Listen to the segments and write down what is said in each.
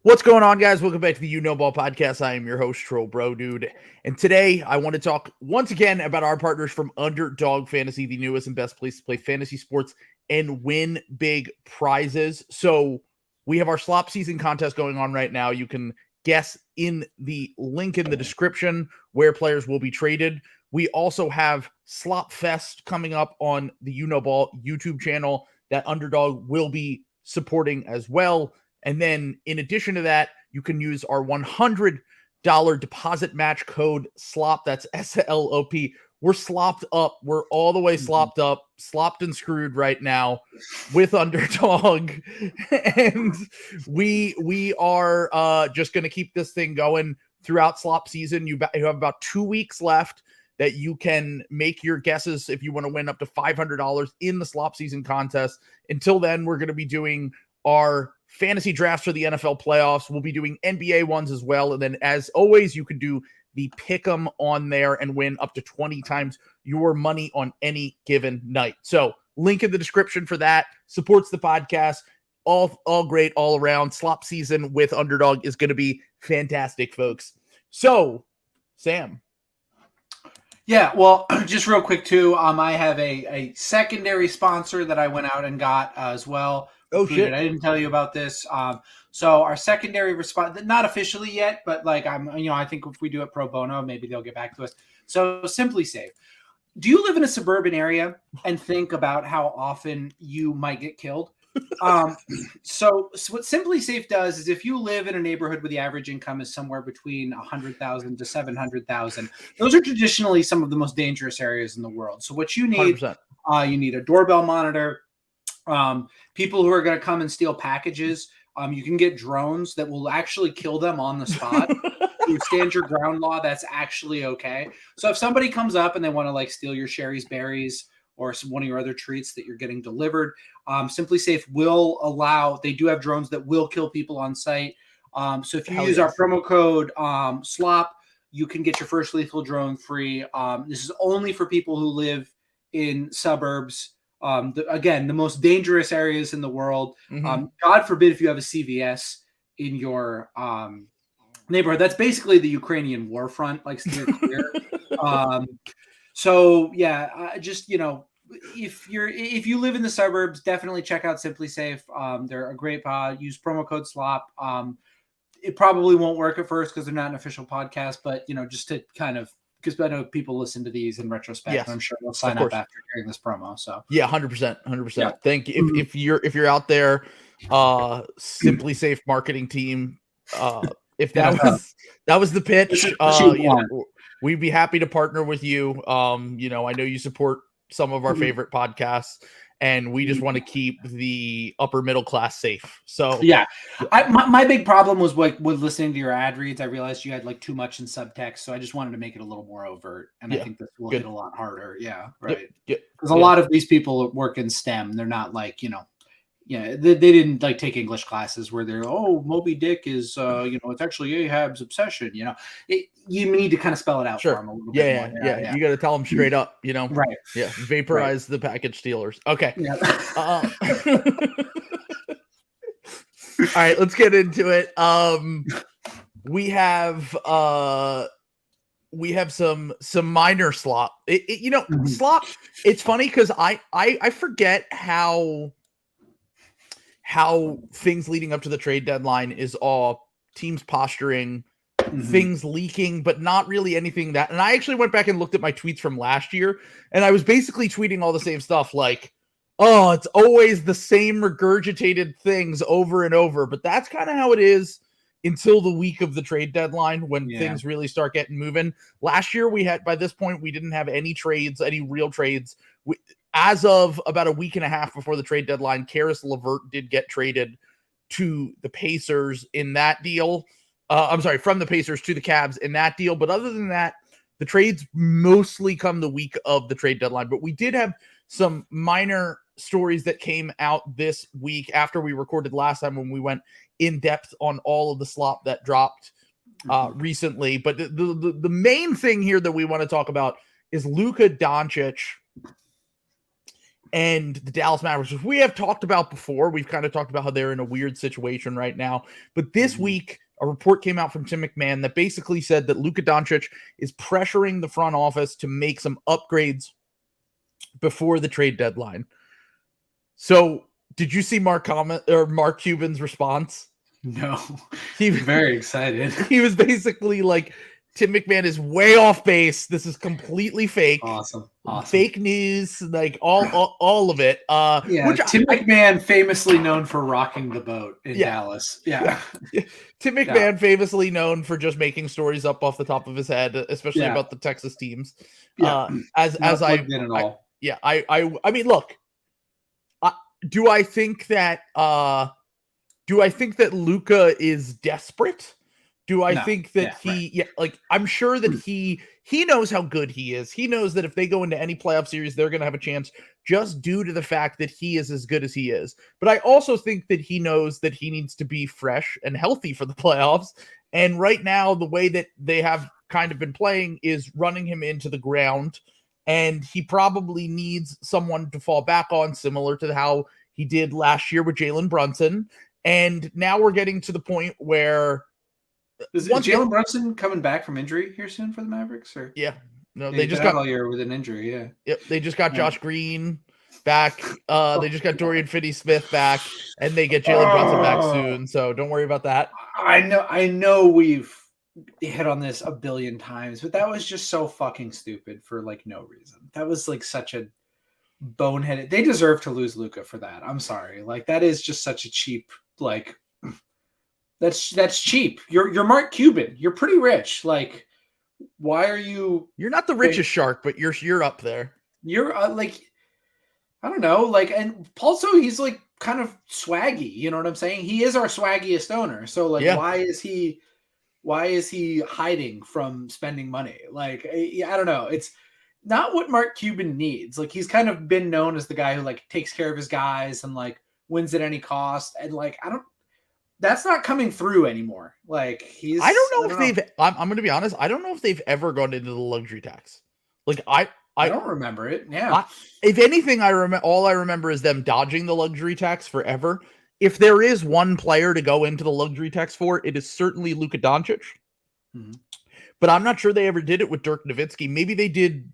What's going on, guys? Welcome back to the You Know Ball podcast. I am your host, Troll Bro Dude. And today I want to talk once again about our partners from Underdog Fantasy, the newest and best place to play fantasy sports and win big prizes. So we have our Slop season contest going on right now. You can guess in the link in the description where players will be traded. We also have Slop Fest coming up on the You Know Ball YouTube channel that Underdog will be supporting as well. And then in addition to that, you can use our $100 deposit match code SLOP. That's SLOP. We're slopped up. We're all the way slopped up, slopped and screwed right now with Underdog. And we are just going to keep this thing going throughout Slop season. You have about 2 weeks left that you can make your guesses if you want to win up to $500 in the Slop season contest. Until then, we're going to be doing our fantasy drafts for the NFL playoffs. We'll be doing NBA ones as well. And then as always, you can do the pick'em on there and win up to 20 times your money on any given night. So link in the description for that. Supports the podcast. All great all around. Slop season with Underdog is going to be fantastic, folks. So, Sam. Yeah, well, just real quick too, I have a secondary sponsor that I went out and got as well. Oh, shit. I didn't tell you about this. So our secondary response, not officially yet, but like I think if we do it pro bono, maybe they'll get back to us. So Simply Safe. Do you live in a suburban area and think about how often you might get killed? So what Simply Safe does is if you live in a neighborhood where the average income is somewhere between 100,000 to 700,000, those are traditionally some of the most dangerous areas in the world. So what you need, you need a doorbell monitor. People who are going to come and steal packages, you can get drones that will actually kill them on the spot. You stand your ground law, that's actually okay. So if somebody comes up and they want to like steal your Sherry's berries or one of your other treats that you're getting delivered, Simply Safe will allow, they do have drones that will kill people on site. So if you use our promo code SLOP, you can get your first lethal drone free. This is only for people who live in suburbs. Again, the most dangerous areas in the world. God forbid if you have a CVS in your neighborhood. That's basically the Ukrainian war front, like steer clear. So yeah, just if you live in the suburbs, definitely check out Simply Safe. They're a great pod. Use promo code SLOP. It probably won't work at first because they're not an official podcast, but just to kind of. Because I know people listen to these in retrospect. Yes, and I'm sure they'll sign up after hearing this promo. So yeah, 100%. Yeah. Thank you. If you're out there, Simply Safe marketing team. If that was the pitch, we'd be happy to partner with you. I know you support some of our favorite podcasts, and we just want to keep the upper middle class safe. So yeah, my big problem was like with listening to your ad reads. I realized you had like too much in subtext, so I just wanted to make it a little more overt. And I think this will hit a lot harder. Yeah, right. Because a lot of these people work in STEM. They're not like they didn't like take English classes where they're Moby Dick is it's actually Ahab's obsession. You need to kind of spell it out for them a little bit more. Yeah. You got to tell them straight up. Right? Yeah, vaporize the package stealers. Okay. Yeah. All right, let's get into it. We have some minor slop. Slop. It's funny because I forget how things leading up to the trade deadline is all teams posturing, things leaking, but not really anything that. And I actually went back and looked at my tweets from last year, and I was basically tweeting all the same stuff like, it's always the same regurgitated things over and over. But that's kind of how it is until the week of the trade deadline when things really start getting moving. Last year, by this point, we didn't have any trades, any real trades. As of about a week and a half before the trade deadline, Karis LeVert did get traded to the Pacers in that deal. From the Pacers to the Cavs in that deal. But other than that, the trades mostly come the week of the trade deadline. But we did have some minor stories that came out this week after we recorded last time when we went in depth on all of the slop that dropped recently. But the main thing here that we want to talk about is Luka Doncic and the Dallas Mavericks, which we have talked about before. We've kind of talked about how they're in a weird situation right now. But this week, a report came out from Tim Mcmahon that basically said that Luka Doncic is pressuring the front office to make some upgrades before the trade deadline. So, did you see Marc Cuban's response? No, he was very excited. He was basically like, Tim McMahon is way off base. This is completely fake. Awesome. Fake news, like all of it. Which Tim McMahon famously known for rocking the boat in Dallas. Yeah. Tim McMahon famously known for just making stories up off the top of his head, especially about the Texas teams. I mean, look, do I think that Luka is desperate? Do I think that I'm sure that he knows how good he is. He knows that if they go into any playoff series, they're going to have a chance just due to the fact that he is as good as he is. But I also think that he knows that he needs to be fresh and healthy for the playoffs. And right now, the way that they have kind of been playing is running him into the ground. And he probably needs someone to fall back on, similar to how he did last year with Jalen Brunson. And now we're getting to the point where is Jalen Brunson coming back from injury here soon for the Mavericks? Or they just got all year with an injury. Yep, they just got Josh Green back. They just got Dorian Finney-Smith back, and they get Jalen Brunson back soon. So don't worry about that. I know we've hit on this a billion times, but that was just so fucking stupid for like no reason. That was like such a boneheaded. They deserve to lose Luka for that. I'm sorry, like that is just such a cheap like. That's cheap. You're Marc Cuban. You're pretty rich. Like, why are you? You're not the richest shark, but you're up there. You're like, I don't know. Like, and also he's like kind of swaggy. You know what I'm saying? He is our swaggiest owner. So like, why is he hiding from spending money? Like, I don't know. It's not what Marc Cuban needs. Like, he's kind of been known as the guy who like takes care of his guys and like wins at any cost. And like, that's not coming through anymore. Like I'm going to be honest. I don't know if they've ever gone into the luxury tax. Like I don't remember it. Yeah. If anything, all I remember is them dodging the luxury tax forever. If there is one player to go into the luxury tax for, it is certainly Luka Doncic. Mm-hmm. But I'm not sure they ever did it with Dirk Nowitzki. Maybe they did.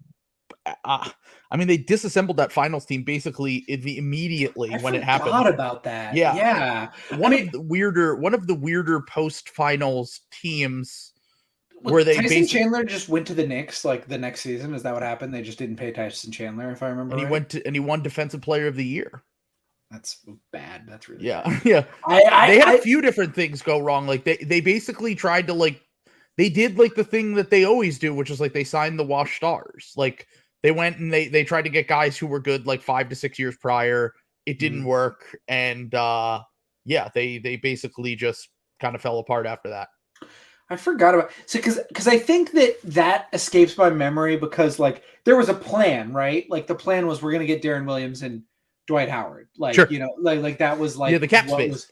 They disassembled that finals team basically immediately when it happened. I forgot about that. Yeah. One of the weirder post-finals teams where Tyson Chandler just went to the Knicks like the next season. Is that what happened? They just didn't pay Tyson Chandler, if I remember. And he won Defensive Player of the Year. That's bad. That's really bad. Yeah. They had a few different things go wrong. Like they basically tried to like they did like the thing that they always do, which is like they signed the Wash Stars. Like they went and they tried to get guys who were good like 5 to 6 years prior. It didn't work. And they basically just kind of fell apart after that. I forgot about because I think that escapes my memory because like there was a plan, right? Like the plan was we're gonna get Deron Williams and Dwight Howard. Like you know, like that was like the cap space.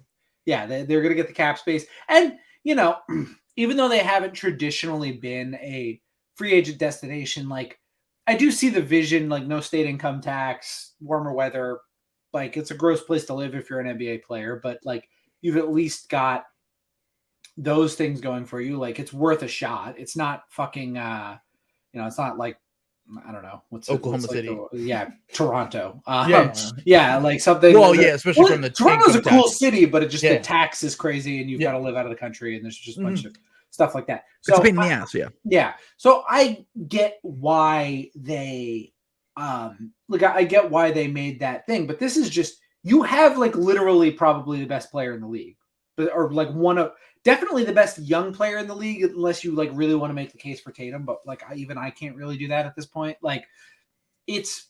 They're gonna get the cap space. And you know, even though they haven't traditionally been a free agent destination, like I do see the vision, like no state income tax, warmer weather. Like it's a gross place to live if you're an NBA player, but like you've at least got those things going for you. Like it's worth a shot. It's not fucking, it's not like, I don't know. Oklahoma City. Toronto. Like something. Well, especially from the Toronto's a cool city, but it just the tax is crazy and you've got to live out of the country and there's just a bunch of stuff like that. So it's a pain in the ass, yeah. So I get why they I get why they made that thing, but this is just you have like literally probably the best player in the league, or like definitely the best young player in the league, unless you like really want to make the case for Tatum. But like I can't really do that at this point. Like it's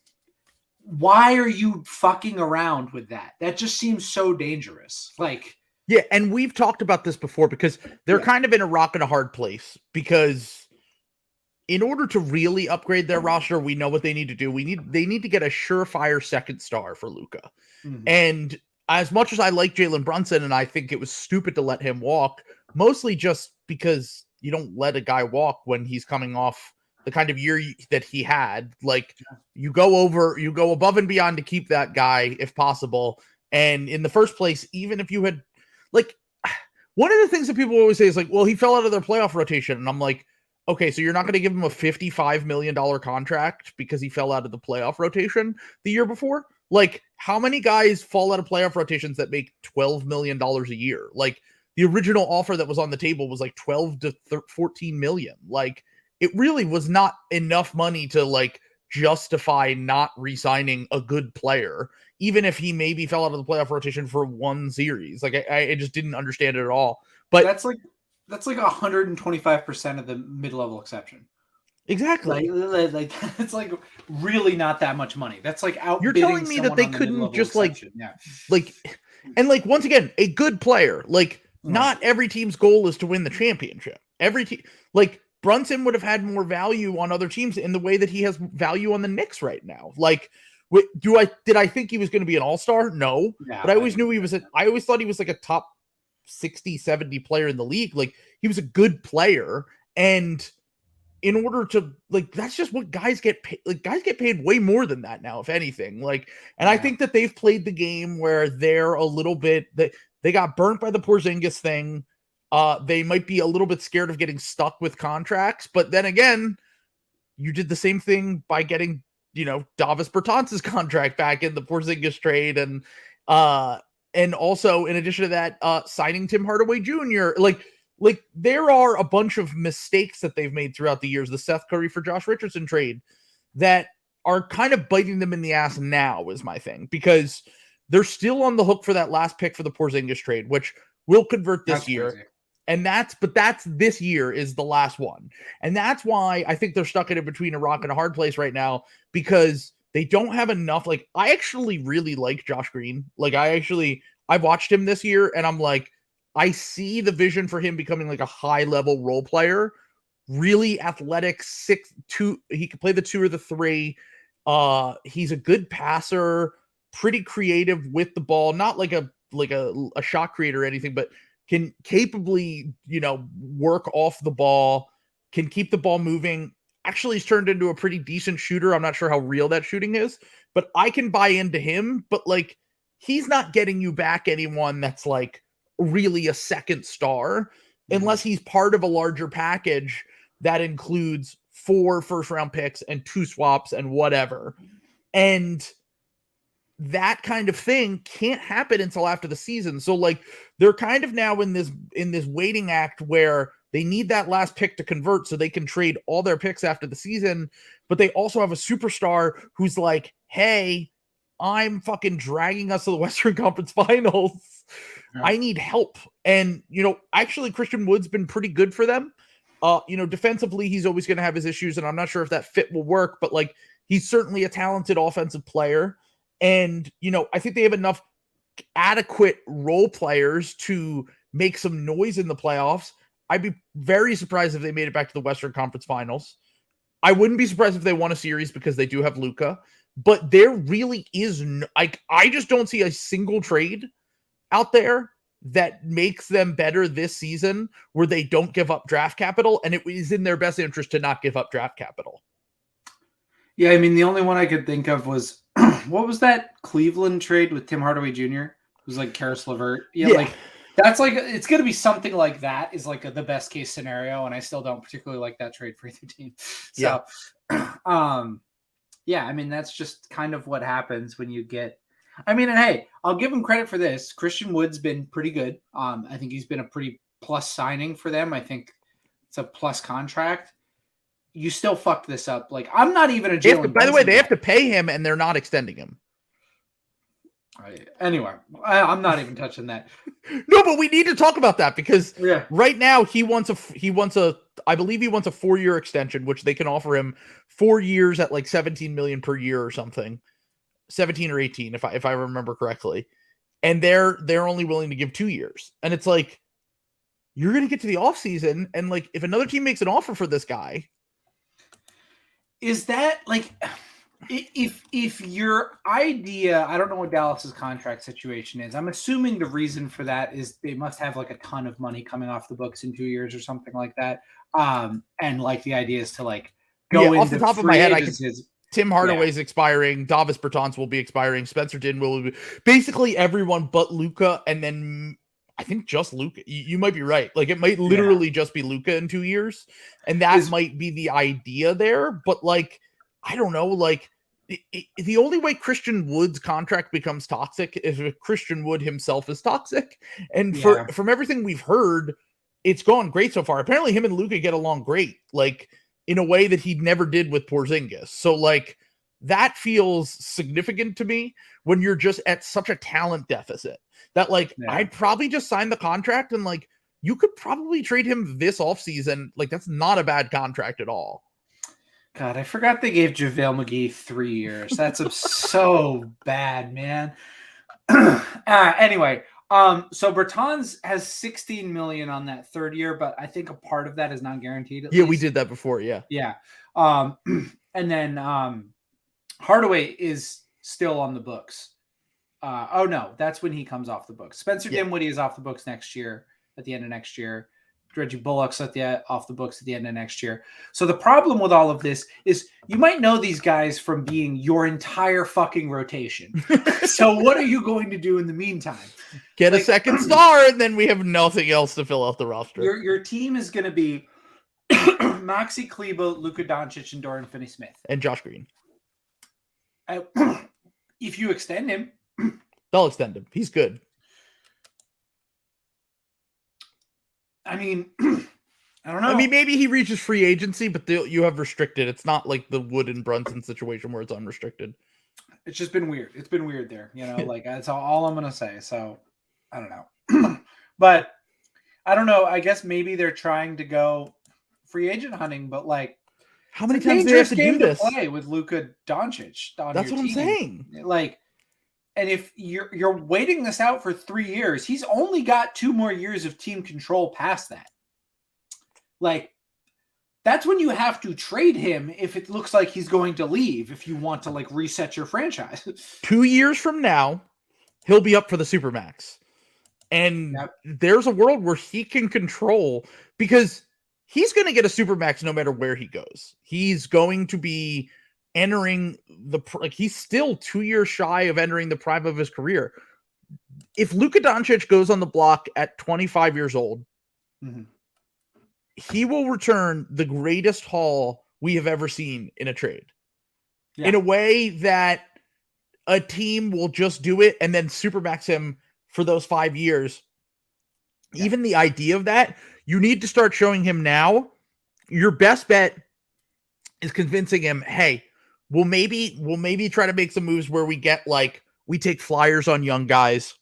why are you fucking around with that? That just seems so dangerous. Like. Yeah, and we've talked about this before because they're kind of in a rock and a hard place because in order to really upgrade their roster, we know what they need to do. They need to get a surefire second star for Luka. Mm-hmm. And as much as I like Jalen Brunson and I think it was stupid to let him walk, mostly just because you don't let a guy walk when he's coming off the kind of year that he had. Like, you go above and beyond to keep that guy if possible. And in the first place, even if you had, like, one of the things that people always say is like, well, he fell out of their playoff rotation. And I'm like, okay, so you're not going to give him a $55 million contract because he fell out of the playoff rotation the year before? Like, how many guys fall out of playoff rotations that make $12 million a year? Like, the original offer that was on the table was like 12 to 14 million. Like, it really was not enough money to like justify not re-signing a good player, even if he maybe fell out of the playoff rotation for one series. Like, I just didn't understand it at all. But that's like 125% of the mid-level exception. Exactly. Like it's like really not that much money. That's like outbidding. You're telling me that they couldn't just like, and like, once again, a good player. Like, not every team's goal is to win the championship. Every team, like, Brunson would have had more value on other teams in the way that he has value on the Knicks right now. Like, did I think he was going to be an all-star? No, but I always knew he was. I always thought he was like a top 60, 70 player in the league. Like, he was a good player, and in order to, like, that's just what guys get paid. Like, guys get paid way more than that now, if anything. Like, and I think that they've played the game where they're a little bit that they got burnt by the Porzingis thing. They might be a little bit scared of getting stuck with contracts, but then again, you did the same thing by getting, Davis Bertans' contract back in the Porzingis trade, and also in addition to that, signing Tim Hardaway Jr. Like, there are a bunch of mistakes that they've made throughout the years, the Seth Curry for Josh Richardson trade, that are kind of biting them in the ass now, is my thing, because they're still on the hook for that last pick for the Porzingis trade, which will convert this year. Crazy. And that's this year is the last one. And that's why I think they're stuck in between a rock and a hard place right now, because they don't have enough. Like, I actually really like Josh Green. Like, I watched him this year, and I'm like, I see the vision for him becoming like a high level role player, really athletic, 6'2". He could play the 2 or the 3. He's a good passer, pretty creative with the ball, not like a shot creator or anything, but can capably, work off the ball, can keep the ball moving. Actually, he's turned into a pretty decent shooter. I'm not sure how real that shooting is, but I can buy into him. But like, he's not getting you back anyone that's like really a second star unless he's part of a larger package that includes 4 first-round picks and 2 swaps and whatever. And that kind of thing can't happen until after the season. So like, they're kind of now in this waiting act where they need that last pick to convert so they can trade all their picks after the season. But they also have a superstar who's like, hey, I'm fucking dragging us to the Western Conference Finals. I need help. And, actually Christian Wood's been pretty good for them. Defensively, he's always going to have his issues, and I'm not sure if that fit will work, but like, he's certainly a talented offensive player. And, I think they have enough adequate role players to make some noise in the playoffs. I'd be very surprised if they made it back to the Western Conference Finals. I wouldn't be surprised if they won a series because they do have Luka, but there really is I just don't see a single trade out there that makes them better this season where they don't give up draft capital, and it is in their best interest to not give up draft capital. Yeah, I mean, the only one I could think of was what was that Cleveland trade with Tim Hardaway Jr.? It was like Karis LeVert. Yeah, like that's like, it's going to be something like that is like the best case scenario, and I still don't particularly like that trade for either team. So, I mean, that's just kind of what happens when you get. I mean, and hey, I'll give him credit for this. Christian Wood's been pretty good. I think he's been a pretty plus signing for them. I think it's a plus contract. You still fucked this up. Like, I'm not even a Jalen. By the way, they have to pay him, and they're not extending him. Anyway, I'm not even touching that. No, but we need to talk about that because right now he wants I believe he wants a 4-year extension, which they can offer him 4 years at like 17 million per year or something. 17 or 18, if I remember correctly. And they're only willing to give 2 years. And it's like, you're going to get to the offseason, and like, if another team makes an offer for this guy. Is that like, if your idea, I don't know what Dallas's contract situation is. I'm assuming the reason for that is they must have like a ton of money coming off the books in 2 years or something like that. And like, the idea is to like go off into the top of free my head, agencies. Tim Hardaway's expiring. Davis Bertans will be expiring. Spencer Dinwiddie will be basically everyone but Luka, and then I think just Luka. You might be right. Like it might literally just be Luka in 2 years, and that might be the idea there. But like, I don't know. Like the only way Christian Wood's contract becomes toxic is if Christian Wood himself is toxic. And from everything we've heard, it's gone great so far. Apparently, him and Luka get along great. Like, in a way that he never did with Porzingis. So like that feels significant to me when you're just at such a talent deficit that like I'd probably just sign the contract and like you could probably trade him this offseason. Like that's not a bad contract at all. God, I forgot they gave JaVale McGee 3 years. That's so bad, man. Anyway, so Bertans has 16 million on that third year, but I think a part of that is non-guaranteed. Yeah, we did that before. Yeah. And then Hardaway is still on the books. Oh no, that's when he comes off the books. Spencer Dinwiddie is off the books next year, at the end of next year. Reggie Bullock's off the books at the end of next year. So the problem with all of this is you might know these guys from being your entire fucking rotation. So what are you going to do in the meantime? Get a second star, and then we have nothing else to fill out the roster. Your team is going to be Maxi Kleber, Luka Doncic, and Dorian Finney-Smith. And Josh Green. If you extend him. They'll extend him. He's good. I mean, I don't know. I mean, maybe he reaches free agency, but you have restricted. It's not like the Wood and Brunson situation where it's unrestricted. It's just been weird. It's been weird there. You know, like that's all I'm going to say. So I don't know. But I don't know. I guess maybe they're trying to go free agent hunting, but like how many times do they have to do this? Play with Luka Doncic on That's what team. I'm saying. Like, and if you're waiting this out for 3 years, he's only got 2 more years of team control past that. Like, that's when you have to trade him if it looks like he's going to leave, if you want to like reset your franchise. 2 years from now, he'll be up for the Supermax. And there's a world where he can control, because he's going to get a Supermax no matter where he goes. He's going to be entering he's still 2 years shy of entering the prime of his career. If Luka Doncic goes on the block at 25 years old, he will return the greatest haul we have ever seen in a trade. In a way that a team will just do it and then Supermax him for those 5 years. Even the idea of that, you need to start showing him now. Your best bet is convincing him, hey, we'll maybe try to make some moves where we take flyers on young guys.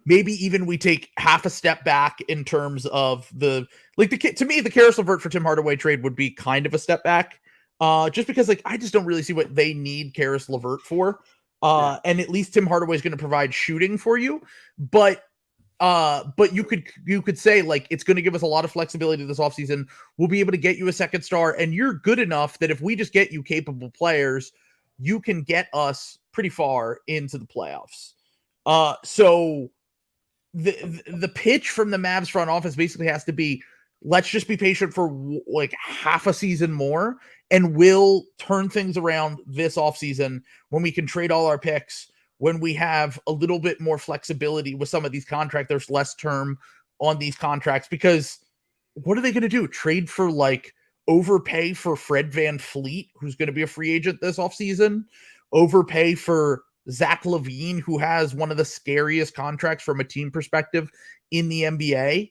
Maybe even we take half a step back in terms of to me, the Karis LeVert for Tim Hardaway trade would be kind of a step back. Just because I just don't really see what they need Karis LeVert for. And at least Tim Hardaway is going to provide shooting for you. But you could say it's going to give us a lot of flexibility this offseason. We'll be able to get you a second star, and you're good enough that if we just get you capable players, you can get us pretty far into the playoffs. So the pitch from the Mavs front office basically has to be, let's just be patient for half a season more, and we'll turn things around this offseason when we can trade all our picks, when we have a little bit more flexibility with some of these contracts. There's less term on these contracts, because what are they going to do? Trade for overpay for Fred VanVleet, who's going to be a free agent this offseason, overpay for Zach LaVine, who has one of the scariest contracts from a team perspective in the NBA.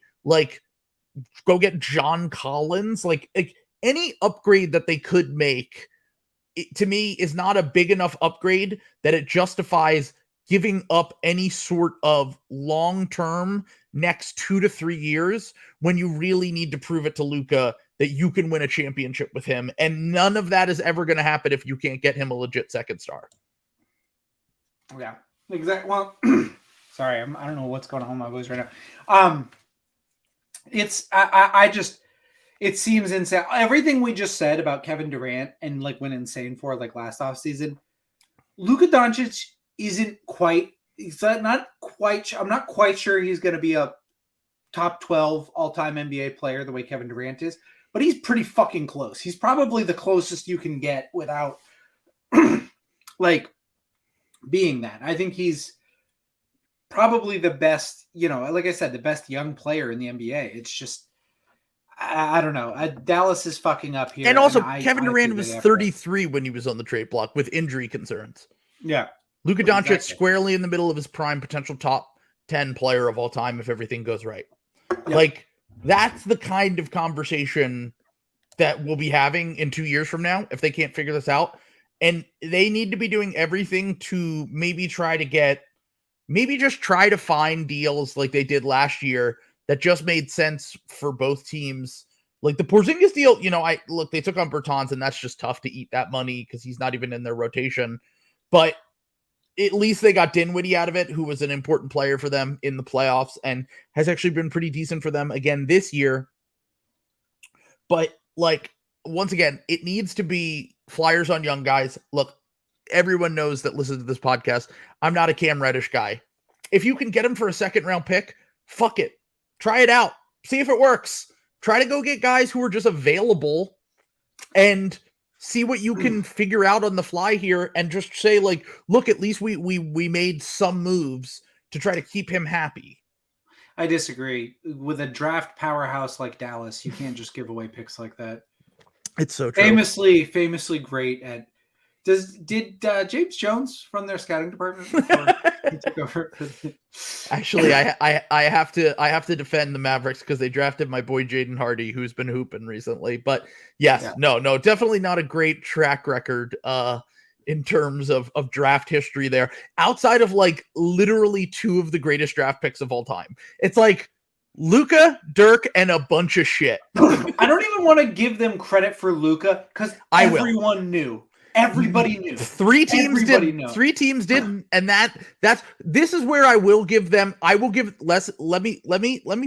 Go get John Collins. Any upgrade that they could make, to me, is not a big enough upgrade that it justifies giving up any sort of long-term next 2 to 3 years when you really need to prove it to Luka that you can win a championship with him. And none of that is ever going to happen if you can't get him a legit second star. Yeah, exactly. Well, sorry, I don't know what's going on with my voice right now. It seems insane. Everything we just said about Kevin Durant and went insane for last offseason. Luka Doncic isn't quite. I'm not quite sure he's going to be a top 12 all-time NBA player the way Kevin Durant is. but he's pretty fucking close. He's probably the closest you can get without like being that. I think he's probably the best, like I said, the best young player in the NBA. It's just, I don't know. Dallas is fucking up here. And also, Kevin Durant was 33 when he was on the trade block with injury concerns. Yeah. Luka Doncic squarely in the middle of his prime, potential top 10 player of all time if everything goes right. Yep. Like, that's the kind of conversation that we'll be having in 2 years from now if they can't figure this out. And they need to be doing everything to maybe just try to find deals like they did last year that just made sense for both teams. Like the Porzingis deal, they took on Bertans, and that's just tough to eat that money because he's not even in their rotation. But at least they got Dinwiddie out of it, who was an important player for them in the playoffs and has actually been pretty decent for them again this year. But once again, it needs to be flyers on young guys. Look, everyone knows that listens to this podcast, I'm not a Cam Reddish guy. If you can get him for a second round pick, fuck it. Try it out. See if it works. Try to go get guys who are just available and see what you can figure out on the fly here and just say, look, at least we made some moves to try to keep him happy. I disagree. With a draft powerhouse like Dallas, you can't just give away picks like that. It's so true. Famously great at. Did James Jones run their scouting department before he took over? Actually, I have to defend the Mavericks because they drafted my boy Jaden Hardy, who's been hooping recently. But yes, no, definitely not a great track record in terms of draft history there. Outside of literally two of the greatest draft picks of all time, it's Luka, Dirk, and a bunch of shit. I don't even want to give them credit for Luka because everyone knew. Everybody knew. Three teams didn't, and this is where I will give them. I will give less. Let me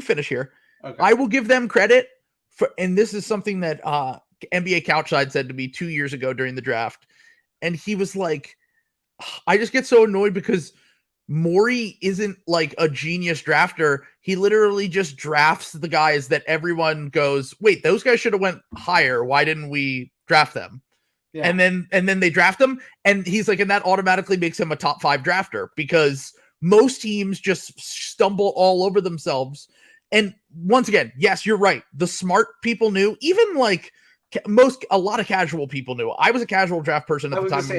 finish here. Okay. I will give them credit for, and this is something that NBA Couchside said to me 2 years ago during the draft, and he was like, "I just get so annoyed because Morey isn't a genius drafter. He literally just drafts the guys that everyone goes, wait, those guys should have went higher. Why didn't we draft them?" Yeah. And then they draft him, and he's and that automatically makes him a top 5 drafter because most teams just stumble all over themselves. And once again, yes, you're right. The smart people knew, even a lot of casual people knew. I was a casual draft person at the time.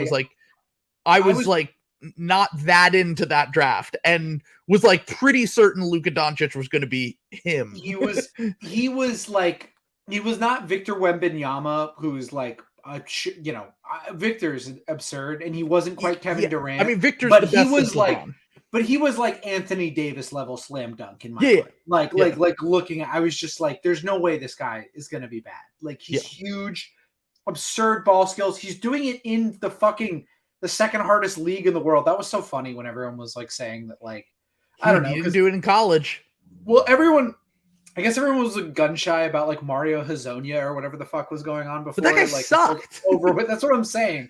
I was not that into that draft and was pretty certain Luka Doncic was going to be him. He was not Victor Wembanyama, who's Victor's absurd, and he wasn't quite Kevin Durant. I mean, Victor's the best. He was Anthony Davis level slam dunk in my mind. Looking at, I was just there's no way this guy is going to be bad. He's huge, absurd ball skills. He's doing it in the second hardest league in the world. That was so funny when everyone was saying that I don't know. He didn't do it in college. Well, I guess everyone was gun shy about Mario Hezonja or whatever the fuck was going on before. But that guy sucked. That's what I'm saying.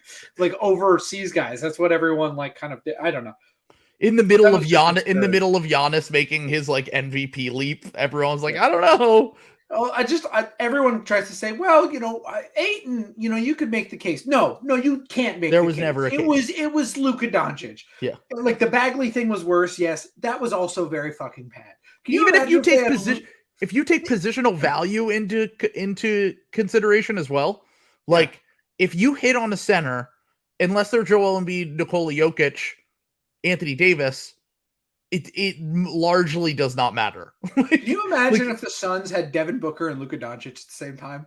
Overseas guys. That's what everyone kind of did. I don't know. In the middle of Giannis making his MVP leap, everyone's I don't know. Oh, everyone tries to say, well, Ayton, you could make the case. No, you can't make. There was never a case. It was Luka Doncic. Yeah, the Bagley thing was worse. Yes, that was also very fucking bad. Even if you take if you take positional value into consideration as well, if you hit on a center, unless they're Joel Embiid, Nikola Jokic, Anthony Davis, it largely does not matter. Can you imagine if the Suns had Devin Booker and Luka Doncic at the same time?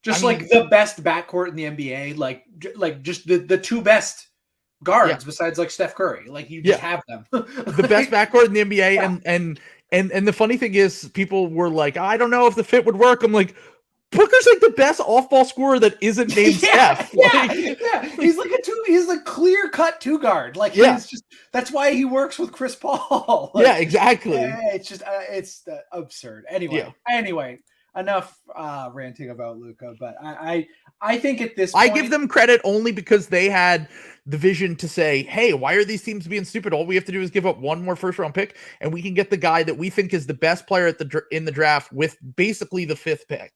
Just the best backcourt in the NBA, just the two best guards besides Steph Curry. You just have them. The best backcourt in the NBA, and the funny thing is, people were I don't know if the fit would work. I'm Booker's the best off-ball scorer that isn't named Steph. He's he's a clear-cut 2 guard. He's just, that's why he works with Chris Paul. Exactly. It's just it's absurd. Anyway, enough ranting about Luka, but I think at this point, I give them credit only because they had the vision to say, hey, why are these teams being stupid? All we have to do is give up one more first-round pick, and we can get the guy that we think is the best player in the draft with basically the 5th pick.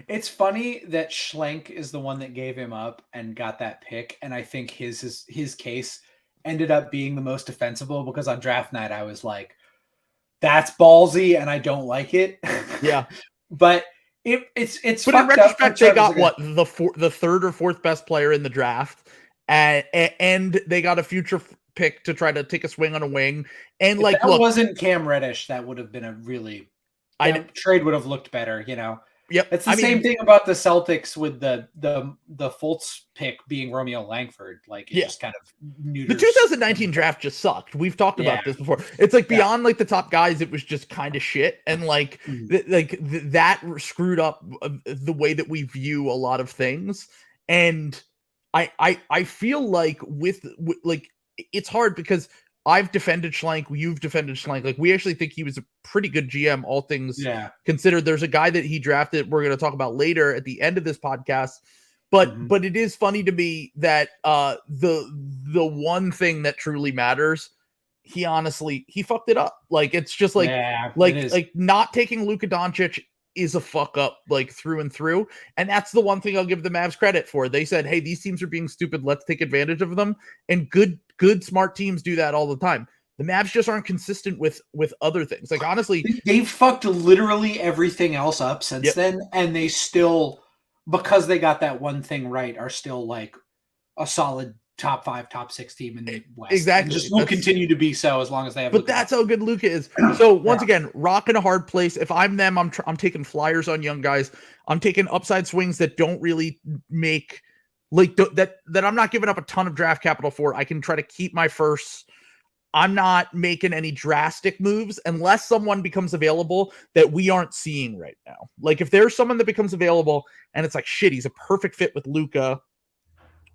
It's funny that Schlenk is the one that gave him up and got that pick, and I think his case ended up being the most defensible because on draft night I was like, "That's ballsy," and I don't like it. Yeah, but it's. But in fucked up retrospect, they got what the third or fourth best player in the draft, and they got a future pick to try to take a swing on a wing. And if like, that look, wasn't Cam Reddish, that would have been a really trade would have looked better. You know. Yep. It's the same thing about the Celtics with the Fultz pick being Romeo Langford. Like it just kind of neuters. The 2019 draft just sucked. We've talked about this before. It's like beyond like the top guys, it was just kind of shit, and like that screwed up the way that we view a lot of things. And I feel like with like it's hard because I've defended Schlenk. You've defended Schlenk. Like, we actually think he was a pretty good GM, all things considered. There's a guy that he drafted we're going to talk about later at the end of this podcast. But it is funny to me that the one thing that truly matters, he fucked it up. Like, it's just like like not taking Luka Doncic is a fuck up, like, through and through. And that's the one thing I'll give the Mavs credit for. They said, hey, these teams are being stupid. Let's take advantage of them. And good, smart teams do that all the time. The Mavs just aren't consistent with other things. Like, honestly, they've fucked literally everything else up since then. And they still, because they got that one thing right, are still like a solid top 5, top 6 team in the West. Exactly. And just will continue to be so as long as they have. But Luka. That's how good Luka is. So once again, rock in a hard place. If I'm them, I'm taking flyers on young guys. I'm taking upside swings that don't really make like that I'm not giving up a ton of draft capital for. I can try to keep my firsts. I'm not making any drastic moves unless someone becomes available that we aren't seeing right now. Like, if there's someone that becomes available and it's like, shit, he's a perfect fit with Luka.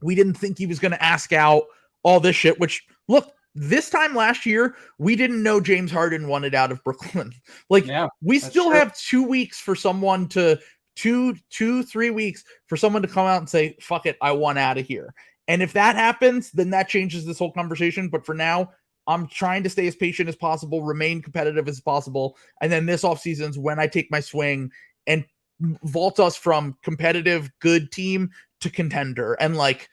We didn't think he was going to ask out all this shit, which, look, this time last year, we didn't know James Harden wanted out of Brooklyn. Like, we still have 2 weeks for someone to 3 weeks for someone to come out and say, fuck it, I want out of here. And if that happens, then that changes this whole conversation. But for now, I'm trying to stay as patient as possible, remain competitive as possible. And then this offseason is when I take my swing and vault us from competitive, good team to contender. And like,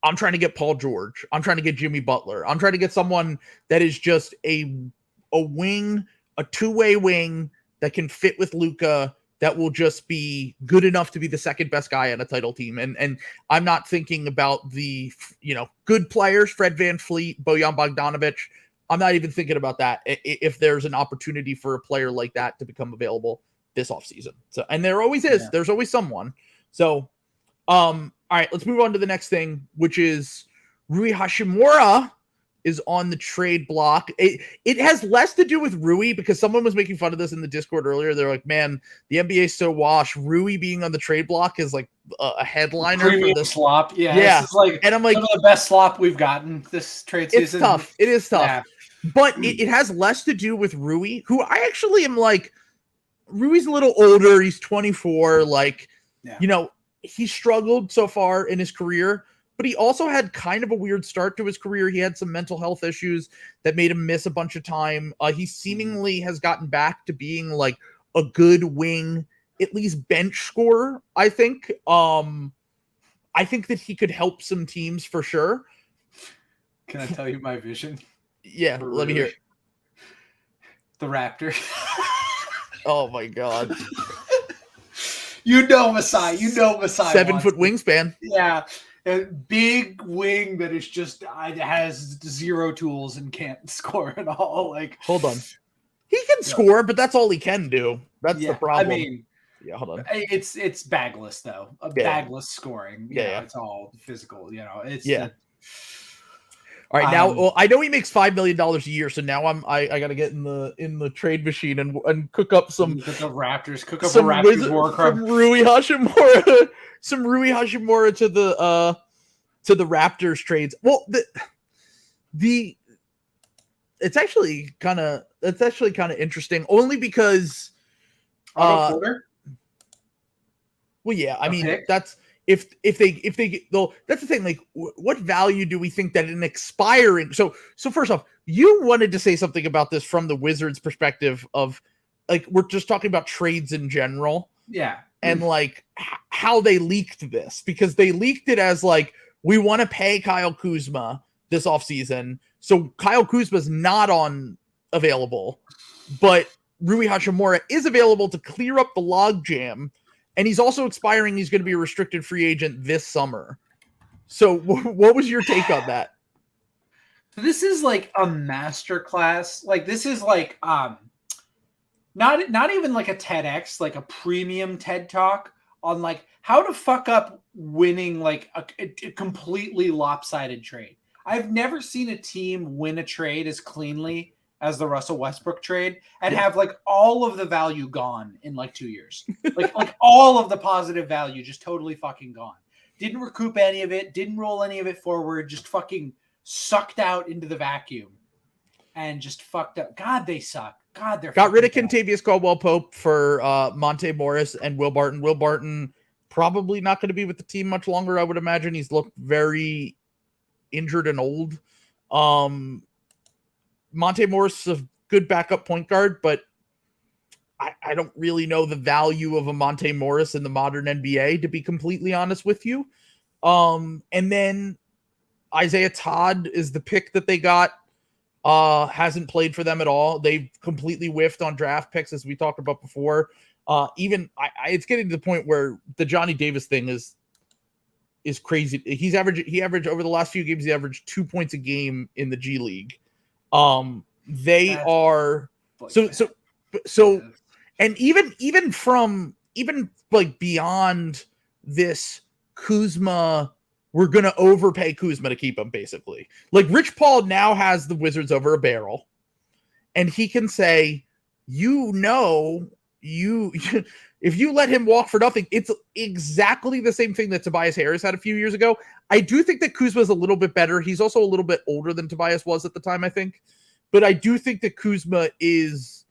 I'm trying to get Paul George. I'm trying to get Jimmy Butler. I'm trying to get someone that is just a wing, a two-way wing that can fit with Luka, that will just be good enough to be the second best guy on a title team. And I'm not thinking about the, good players, Fred VanVleet, Bojan Bogdanovic. I'm not even thinking about that if there's an opportunity for a player like that to become available this offseason. So, and there always is. There's always someone. So, all right, let's move on to the next thing, which is Rui Hachimura is on the trade block. It has less to do with Rui, because someone was making fun of this in the Discord earlier. They're like, man, the NBA is so washed. Rui being on the trade block is like a headliner for this slop. Yeah. This is like, and I'm like, some of the best slop we've gotten this trade season. It's tough. It is tough. Yeah. But it has less to do with Rui, who I actually am like, Rui's a little older. He's 24. Like, he struggled so far in his career, but he also had kind of a weird start to his career. He had some mental health issues that made him miss a bunch of time. He seemingly has gotten back to being like a good wing, at least bench scorer, I think. I think that he could help some teams for sure. Can I tell you my vision? Yeah, let me hear it. The Raptors. Oh my God. Masai. 7-foot wingspan. Yeah. A big wing that is just has zero tools and can't score at all. Like, hold on. He can score, but that's all he can do. That's the problem. I mean, hold on. It's bagless though. Bagless scoring. It's all physical. It's all right, now, well, I know he makes $5 million a year, so now I got to get in the trade machine and cook up some the Raptors, some Raptors some Rui Hachimura, to the Raptors trades. Well, it's actually kind of interesting, only because well, yeah, I mean, that's. If they though, that's the thing. Like, what value do we think that an expiring? So first off, you wanted to say something about this from the Wizards' perspective of, like, we're just talking about trades in general. Yeah. and like how they leaked this, because they leaked it as like, we want to pay Kyle Kuzma this offseason. So Kyle Kuzma's not available, but Rui Hachimura is available to clear up the logjam. And he's also expiring. He's going to be a restricted free agent this summer. So what was your take on that? This is like a masterclass. Like, this is like not even like a TEDx, like a premium TED Talk on like how to fuck up winning like a completely lopsided trade. I've never seen a team win a trade as cleanly as the Russell Westbrook trade and have like all of the value gone in like 2 years. like all of the positive value just totally fucking gone. Didn't recoup any of it, didn't roll any of it forward, just fucking sucked out into the vacuum and just fucked up. God, they suck. God, they're got rid of bad. Kentavious Caldwell-Pope for Monte Morris and Will Barton. Will Barton probably not going to be with the team much longer, I would imagine. He's looked very injured and old. Monte Morris is a good backup point guard, but I don't really know the value of a Monte Morris in the modern NBA, to be completely honest with you. And then Isaiah Todd is the pick that they got. Hasn't played for them at all. They've completely whiffed on draft picks, as we talked about before. It's getting to the point where the Johnny Davis thing is crazy. He averaged over the last few games, he averaged 2 points a game in the G League. They are so, and even like beyond this Kuzma, we're going to overpay Kuzma to keep him, basically. Like, Rich Paul now has the Wizards over a barrel, and he can say, if you let him walk for nothing, it's exactly the same thing that Tobias Harris had a few years ago. I do think that Kuzma is a little bit better. He's also a little bit older than Tobias was at the time, I think. But I do think that Kuzma is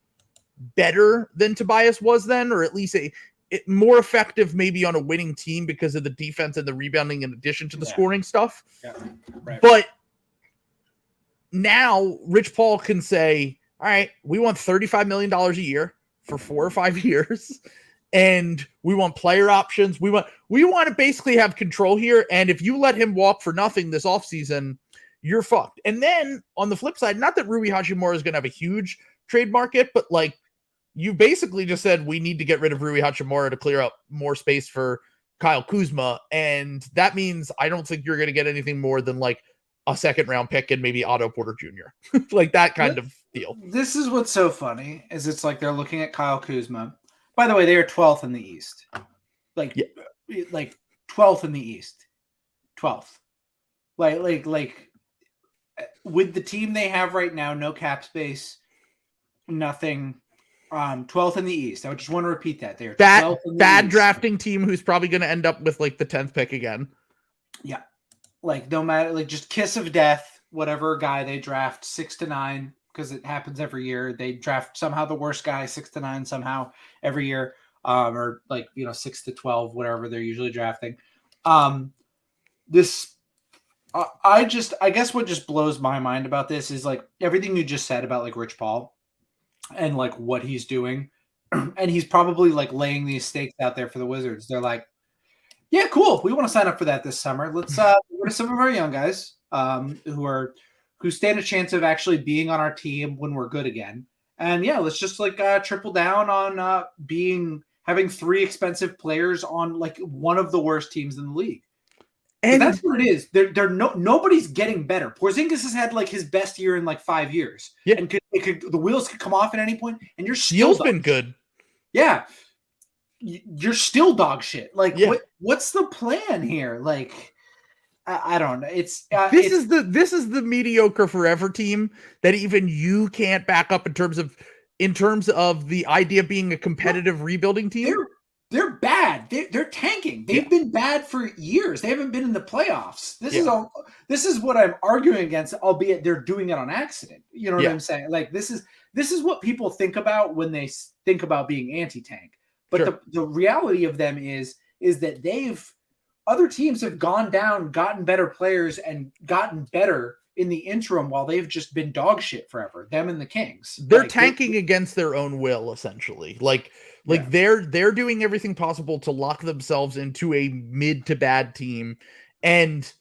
better than Tobias was then, or at least more effective maybe on a winning team because of the defense and the rebounding in addition to the scoring stuff. Yeah, right. But now Rich Paul can say, all right, we want $35 million a year for 4 or 5 years. And we want player options. We want to basically have control here. And if you let him walk for nothing this offseason, you're fucked. And then on the flip side, not that Rui Hachimura is going to have a huge trade market, but like, you basically just said we need to get rid of Rui Hachimura to clear up more space for Kyle Kuzma. And that means I don't think you're going to get anything more than like a second round pick and maybe Otto Porter Jr. like that kind of deal. This is what's so funny is it's like they're looking at Kyle Kuzma. By the way, they are 12th in the East. Like 12th in the East. 12th. Like with the team they have right now, no cap space, nothing. 12th in the East. I just want to repeat that. They're bad drafting team who's probably going to end up with like the 10th pick again. Yeah. Like, no matter, like, just kiss of death, whatever guy they draft 6 to 9, because it happens every year. They draft somehow the worst guy 6 to 9 somehow every year. Or like, 6 to 12, whatever they're usually drafting. I guess what just blows my mind about this is like everything you just said about like Rich Paul and like what he's doing. And he's probably like laying these stakes out there for the Wizards. They're like, yeah, cool. We want to sign up for that this summer. Let's go to some of our young guys who stand a chance of actually being on our team when we're good again. And yeah, let's just like triple down on having 3 expensive players on like one of the worst teams in the league. And that's what it is. Nobody's getting better. Porzingis has had like his best year in like 5 years. Yeah, and the wheels could come off at any point, and you're still been good. Yeah, you're still dog shit. Like, what's the plan here? Like, I don't know. It's this is the mediocre forever team that even you can't back up in terms of the idea of being a competitive rebuilding team. They're bad. They're tanking. They've been bad for years. They haven't been in the playoffs. This is what I'm arguing against, albeit they're doing it on accident. You know what I'm saying? Like, this is what people think about when they think about being anti-tank. But the reality of them is that other teams have gone down, gotten better players, and gotten better in the interim while they've just been dog shit forever. Them and the Kings. They're tanking against their own will, essentially. They're doing everything possible to lock themselves into a mid to bad team. And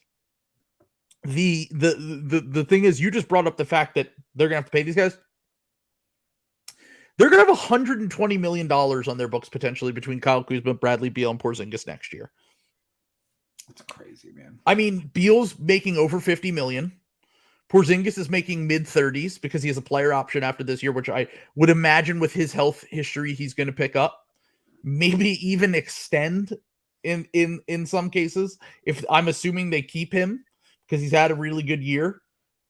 the thing is, you just brought up the fact that they're gonna have to pay these guys. They're gonna have $120 million on their books potentially between Kyle Kuzma, Bradley Beal, and Porzingis next year. That's crazy, man. I mean, Beal's making over $50 million. Porzingis is making mid-30s because he has a player option after this year, which I would imagine with his health history he's going to pick up, maybe even extend in some cases. If I'm assuming they keep him because he's had a really good year.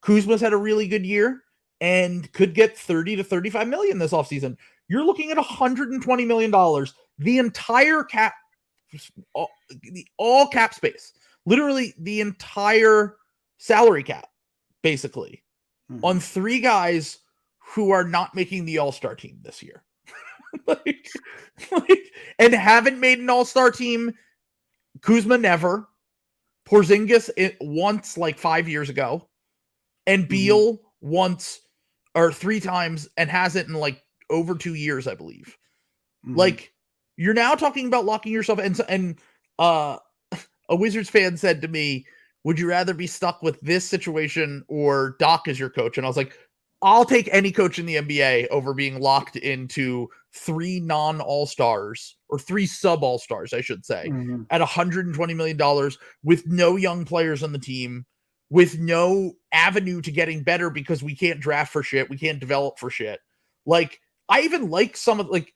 Kuzma's had a really good year and could get 30 to 35 million this offseason. You're looking at $120 million. The entire cap, all cap space, literally the entire salary cap, basically, on three guys who are not making the all-star team this year. And haven't made an all-star team. Kuzma never. Porzingis once, like 5 years ago. And Beal once or three times and hasn't in like over 2 years, I believe. Like, you're now talking about locking yourself. And a Wizards fan said to me, would you rather be stuck with this situation or Doc as your coach? And I was like, I'll take any coach in the NBA over being locked into three non-all-stars or three sub-all-stars, I should say, at $120 million with no young players on the team, with no avenue to getting better because we can't draft for shit. We can't develop for shit. Like, I even like some of like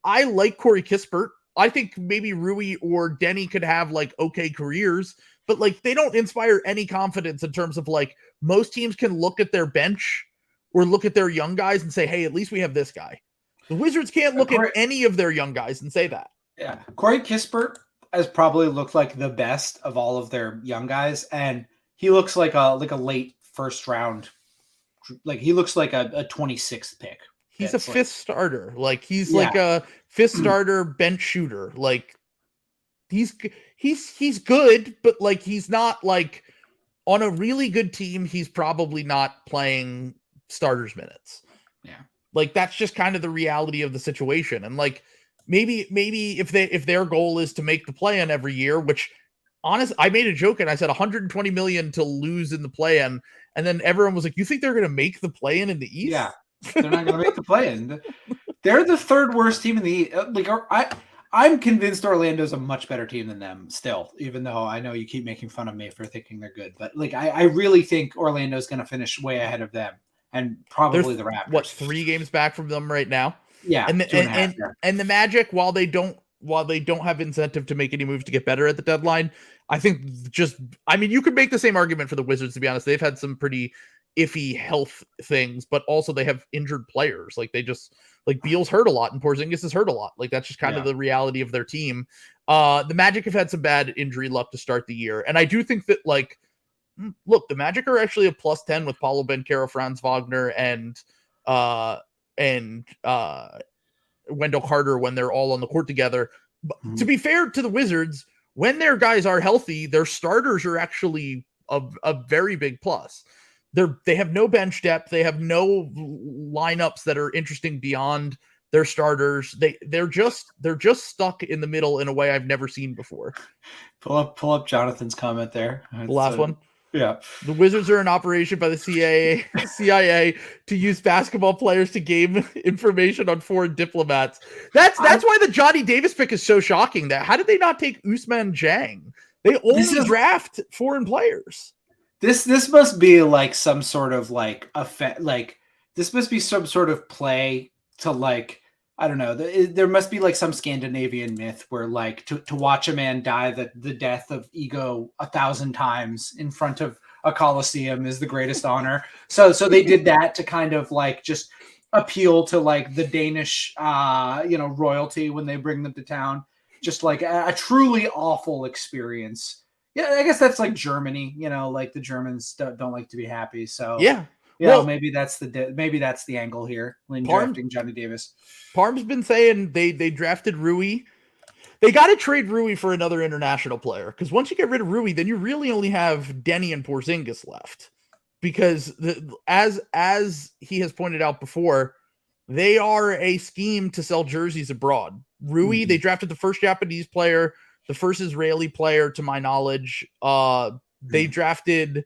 I like Corey Kispert. I think maybe Rui or Denny could have like okay careers, but like they don't inspire any confidence in terms of like most teams can look at their bench or look at their young guys and say, hey, at least we have this guy. The Wizards can't look at any of their young guys and say that. Yeah. Corey Kispert has probably looked like the best of all of their young guys. And he looks like a late first round. Like he looks like a 26th pick. He's a fifth starter. Like he's like a fifth starter bench shooter. Like he's good, but like he's not like on a really good team. He's probably not playing starters minutes. Yeah. Like that's just kind of the reality of the situation. And like maybe if their goal is to make the play-in every year, which honest, I made a joke and I said 120 million to lose in the play-in, and then everyone was like, "You think they're going to make the play-in in the East?" Yeah, they're not going to make the play-in. They're the third worst team in the East. Like I'm convinced Orlando's a much better team than them still, even though I know you keep making fun of me for thinking they're good. But like I really think Orlando's going to finish way ahead of them. And probably the Raptors. What, 3 games back from them right now? Yeah, and the Magic, while they don't have incentive to make any moves to get better at the deadline, I think you could make the same argument for the Wizards. To be honest, they've had some pretty iffy health things, but also they have injured players. Like Beal's hurt a lot and Porzingis is hurt a lot. Like that's just kind of the reality of their team. The Magic have had some bad injury luck to start the year, and I do think that like. Look, the Magic are actually a +10 with Paulo Banchero, Franz Wagner, and Wendell Carter when they're all on the court together. But to be fair to the Wizards, when their guys are healthy, their starters are actually a very big plus. They have no bench depth. They have no lineups that are interesting beyond their starters. They're just stuck in the middle in a way I've never seen before. Pull up Jonathan's comment there. The last one. Yeah. The Wizards are in operation by the CIA to use basketball players to gain information on foreign diplomats. That's why the Johnny Davis pick is so shocking. How did they not take Ousmane Dieng? They only draft foreign players. This must be like some sort of like effect. Like this must be some sort of play to like, I don't know. There must be like some Scandinavian myth where like to watch a man die the death of ego 1,000 times in front of a Colosseum is the greatest honor. So they did that to kind of like just appeal to like the Danish, royalty when they bring them to town. Just like a truly awful experience. Yeah, I guess that's like Germany. Like the Germans don't like to be happy. So yeah. Maybe that's the angle here when drafting Johnny Davis. Parm's been saying they drafted Rui. They got to trade Rui for another international player because once you get rid of Rui, then you really only have Denny and Porzingis left. because as he has pointed out before, they are a scheme to sell jerseys abroad. Rui, they drafted the first Japanese player, the first Israeli player, to my knowledge. They drafted.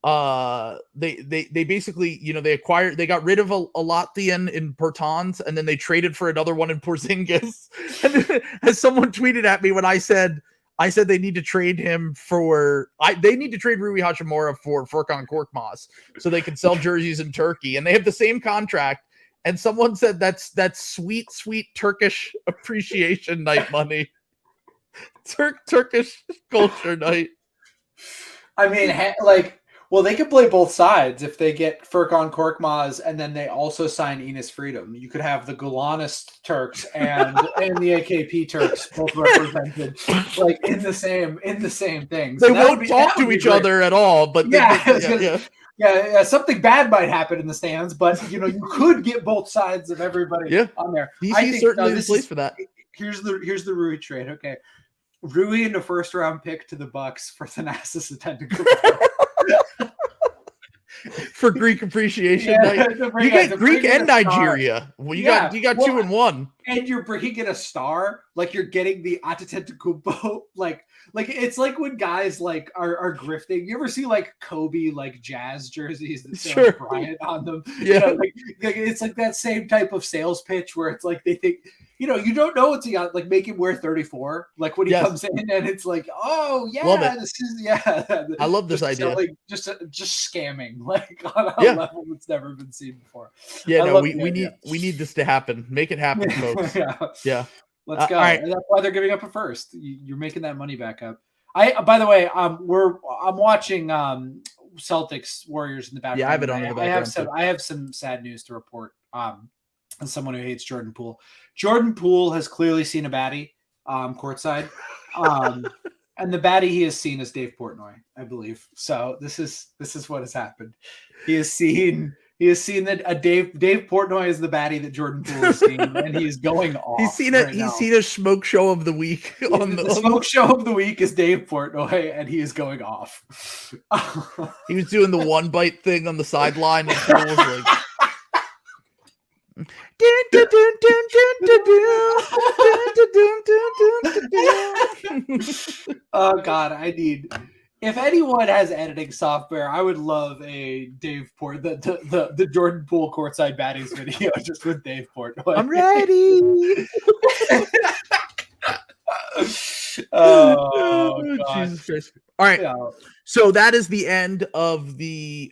They basically, they got rid of a Latvian in Bertans, and then they traded for another one in Porzingis. And as someone tweeted at me when I said they need to trade him they need to trade Rui Hachimura for Furkan Korkmaz so they can sell jerseys in Turkey, and they have the same contract. And someone said that's sweet Turkish appreciation night money. Turkish culture night. I mean, well, they could play both sides if they get Furkan Korkmaz and then they also sign Enes Freedom. You could have the Gulanist Turks and the AKP Turks both represented like in the same thing. So they won't talk to each other at all, but yeah, something bad might happen in the stands, but you could get both sides of everybody on there. He's certainly the place for that. Here's the Rui trade. Okay. Rui in the first round pick to the Bucks for Thanasis Antetokounmpo. For Greek appreciation night. You get Greek and Nigeria. Well, you got 2 and 1. And you're bringing in a star, like you're getting the Antetokounmpo, like it's like when guys like are grifting. You ever see like Kobe like Jazz jerseys that say like Bryant on them? Yeah, it's like that same type of sales pitch where it's like they think you don't know what's he got, like make him wear 34, like when he comes in, and it's like, oh yeah, this is I love this idea. Just scamming like on a level that's never been seen before. Yeah, no, we need this to happen. Make it happen, folks. Yeah. Let's go. Right. That's why they're giving up a first. You're making that money back up. By the way, I'm watching Celtics Warriors in the background. Yeah, I have it on in the background. I have some sad news to report. As someone who hates Jordan Poole. Jordan Poole has clearly seen a baddie courtside. And the baddie he has seen is Dave Portnoy, I believe. So this is what has happened. He has seen that Dave Portnoy is the baddie that Jordan Poole has seen, and he's going off. He's seen a smoke show of the week. The smoke show of the week is Dave Portnoy, and he is going off. He was doing the one bite thing on the sideline, and Poole was like, oh God, if anyone has editing software, I would love a Dave Port the Jordan Poole courtside baddies video just with Dave Portnoy. I'm ready. Oh Jesus Christ. All right. So that is the end of the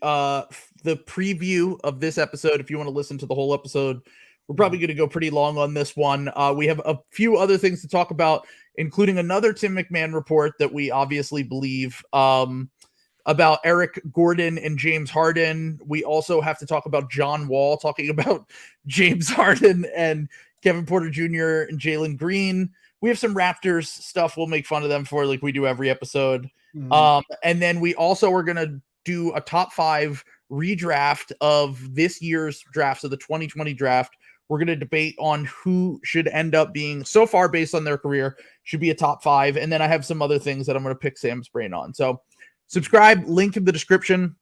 preview of this episode. If you want to listen to the whole episode, we're probably going to go pretty long on this one. We have a few other things to talk about, including another Tim McMahon report that we obviously believe about Eric Gordon and James Harden. We also have to talk about John Wall talking about James Harden and Kevin Porter Jr. and Jalen Green. We have some Raptors stuff we'll make fun of them for, like we do every episode. And then we also are going to do a top 5 redraft of this year's draft, so the 2020 draft. We're going to debate on who should end up being, so far based on their career, should be a top 5. And then I have some other things that I'm going to pick Sam's brain on. So subscribe, link in the description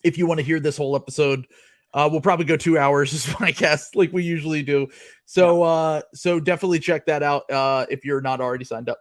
if you want to hear this whole episode. We'll probably go 2 hours is my guess, like we usually do. So so definitely check that out if you're not already signed up.